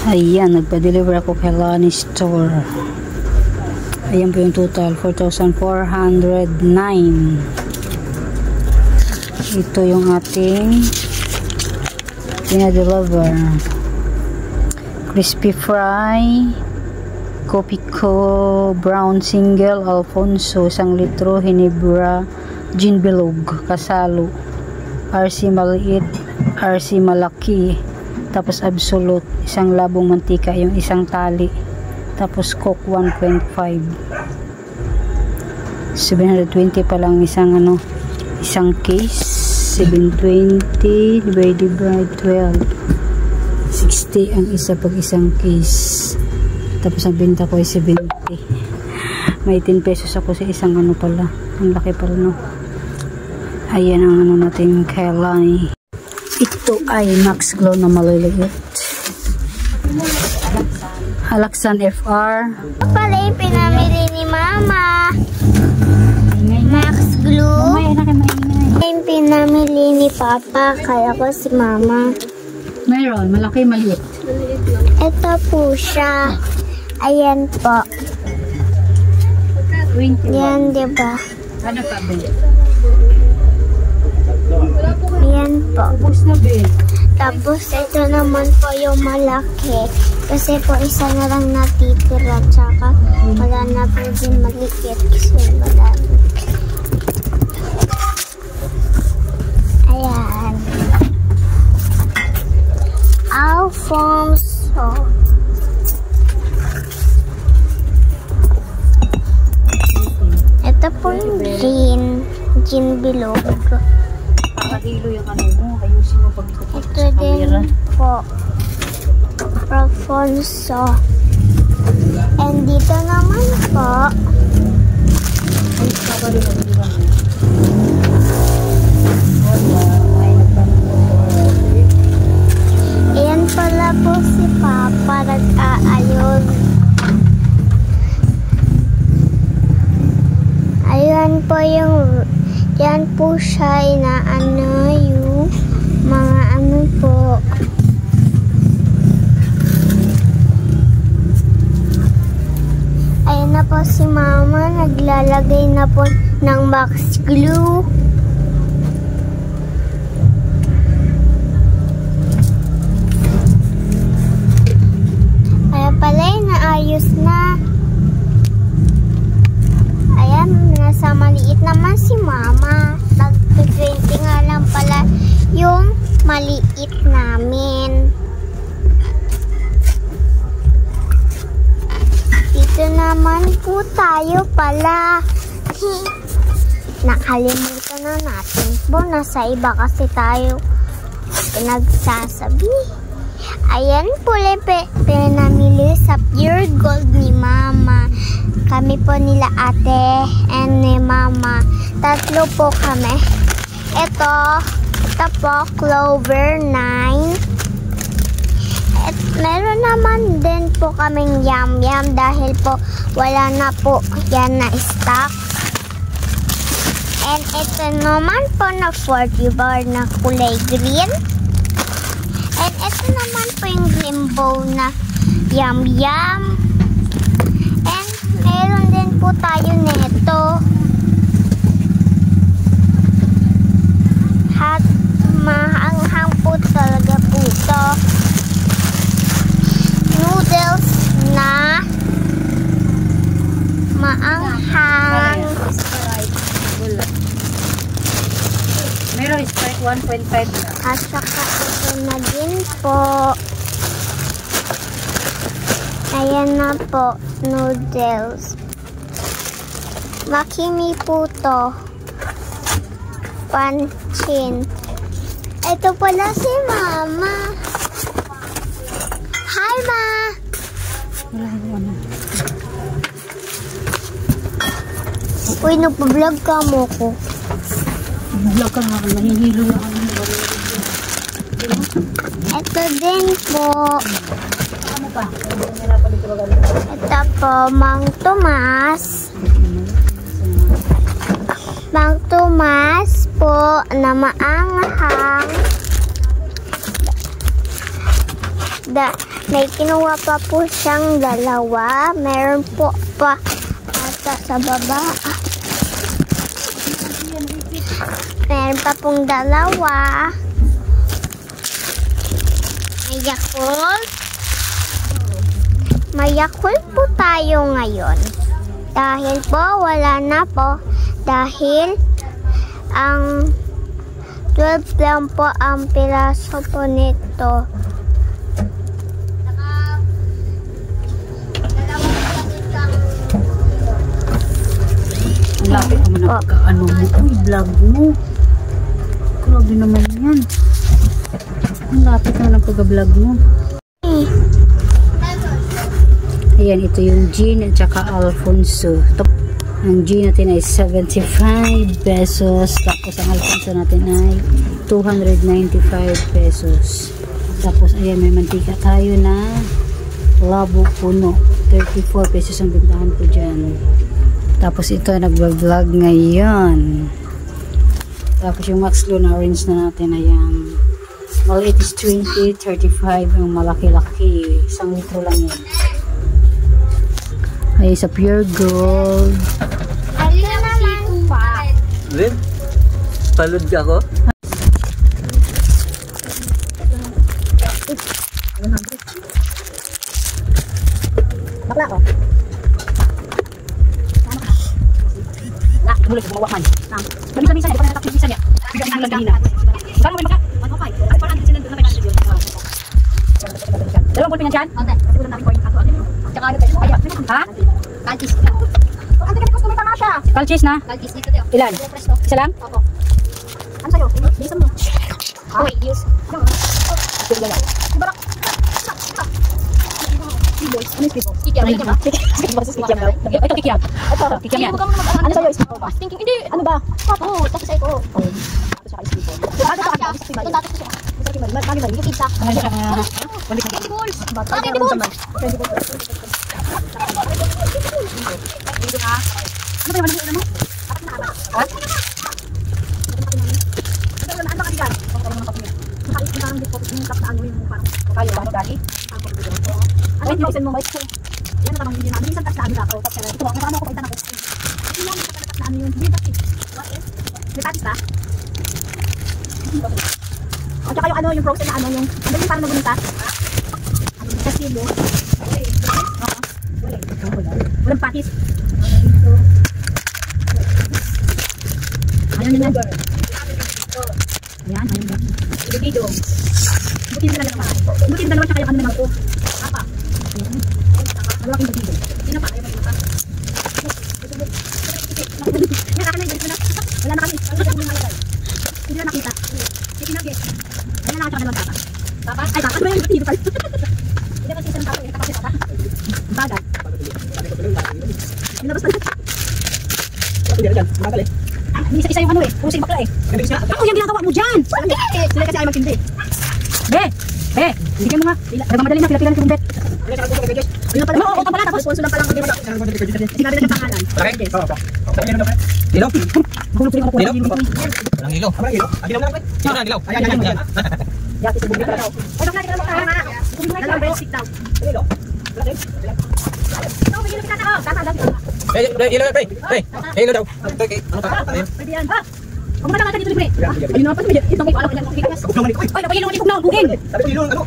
Ayan, nagpa-deliver ako kay Lani Store. Ayan po yung total, 4,409. Ito yung ating pinadeliver. Crispy fry, Copico brown single, Alfonso 1 litro, Hinebra, gin bilog, kasalo, RC maliit, RC malaki, tapos absolute, isang labong mantika, yung isang tali, tapos Coke 1.5. 720 pa lang isang isang case. 720 divided by 12, 60 ang isa pag isang case. Tapos ang benta ko ay 70. May 10 pesos ako sa isang pala. Ang laki pala, no? Ayan ang natin kay Lani. Ito ay Max Glow na maliliit. Halaksan FR. Pala yung pinamili ni Mama. Max Glow. Yung pinamili ni Papa. Kaya ko si Mama. Mayroon, malaki, maliit. Ito po siya. Ayan po. 21. Yan, diba? Ano pa, Ben? Yan po. Ubus na, Ben. Tapos, ito naman po yung malaki. Kasi po, isa na lang natitira. Tsaka, wala na po din maliit. Kasi malaki. Ayan. Alfonso. Ito po yung gin bilog. Pakahilo yung mo. Ayusin mo pag ikot Ito din po. Alfonso. And dito naman po. Ayan pala po si Papa nag-aayos. Ayan po yung, yan po siya yung mga po. Ayan na po si Mama, naglalagay na po ng Max Glue. Ayan pala, naayos na. Nasa maliit naman si Mama. Tag-20 nga lang pala yung maliit namin. Dito naman po tayo pala. Nakalimutan na natin po. Nasa iba kasi tayo pinagsasabi. Ayan po pinamili sa Pure Gold ni Mama. Kami po nila ate and ni Mama. Tatlo po kami. Ito po, Clover 9. At meron naman din po kaming yum-yum dahil po wala na po yan na stock. And ito naman po na 40 bar na kulay green. And ito naman po yung limbo na yum-yum. And meron din po tayo nito. At maanghang po talaga po ito. Noodles na maanghang. Meron Sprite 1.5 na. At saka ito na din po. Ayan na po, noodles. Makimi po to. Panchin. Ito pala si Mama. Hi, Ma! Uy, nagpa-vlog ka mo ko. Vlog ka nga, nahihilo na kami. Ito din po. Ano pa? Ito po, Mang Tomas. Mang Tomas po na maanghang. May kinuha pa po siyang dalawa. Meron po pa ata sa baba. Meron pa pong dalawa. May Yakult. May Yakult po tayo ngayon. Dahil po wala na po. Dahil ang 12 lang po ang piraso po nito. Lapit naman ang pagkaano mo. Uy, vlog mo. Grabe naman yan. Ang lapit naman ang pagka-vlog mo. Ayan, ito yung Jean at saka Alfonso. Ang Jean natin ay 75 pesos. Tapos ang Alfonso natin ay 295 pesos. Tapos ayan, may mantika tayo na labo puno. 34 pesos ang bintahan ko dyan. Tapos ito, nagbablog ngayon. Tapos yung Max Luna orange na natin, ayan. Maliit is 20, 35. Yung malaki-laki. 1 litro lang yun. Ay, sa Pure Gold. Alin naman pa? Lin? Palud ka ko? Bakla ko. Mulai gumawa man. Minsan-minsan, di ba natatap yung minsan niya? Bigyan ng langgina. Gano'n may maka? 105. Parang sila nandun na may nandun yun. Dalawang ballpen yan dyan? Okay. Kasi ulang namin ko yung ato. Tsaka ano tayo? Ayan. Ha? Kalchis. Ang tagal gusto may tama siya. Kalchis na? Kalchis dito tayo. Ilan? Isa lang? Opo. Ano sa'yo? Bisa mo. Wait, use. Ibarak. Ano yung speedball? Kikiam. Kikiam daw. Ito kikiam. Kikiam yan. Ano sa'yo? Speedball ba? Hindi. Ano ba? Oo. Tapos sa'yo ko. Oo. Tapos siya speedball. Ano siya? Doon datos siya. Kami ba? Yung pizza. Balls. Bakit hindi balls? Ano ba yung ano mo? Ha? Ano ka diyan? Nakais na lang dito yung kaptaan mo yung parang kayo ano dali? Ano yung isin mo ba? Yan na hindi namin minsan tapos ako tapos ito ako ako paitan ako. Hindi lang tapos na ano yung hindi tapos. May tapos ba? At saka yung ano yung frozen na ano yung parang nagunita. Kasilo. Walang patis. Ayan na. Ayan, ayan. Ibido. Butin na lang naman. Butin dalawa siya kaya kami naman po. Apa? Malaking ibido. Sino pa? Ayaw pa. Wala na kami. Hindi na nakita. Hindi na get. Wala na kami papa. Papa? Ay, papa ba yung ibido pala? Hindi kasi isang papa. Kapatid papa. Bagay. Nilabas pala. Isa-isa yung ano eh. Puro sing bakla eh. Ano yung ginagawa mo dyan? Sila kasi ay magtindi. Be! Bigyan mo nga. Nagmamadali na. Pila-pila na si Bumbet. Yun pala. Oo, pala. Tapos sponsor lang pala. Sinabi na ng pangalan. Ilaw? Mahulog tuloy ako. Ilaw? Walang ilaw. Ilaw na lang. Ilaw na, ilaw. Ayan. Yati si Bumbet pala daw. Ay, bakla. Dalawang breadstick daw. Ilaw? Ito, bigyan na kita ako. Tatagag ka. Ilaw na, pre. Ilaw daw. Ano pa? Pwede yan. Huwag mo na lang natin dito libre. Ayun na pa. Ito may paalam. Ay, napayin naman yung bugnaw. Bugin. Sabi ko ilaw, ano?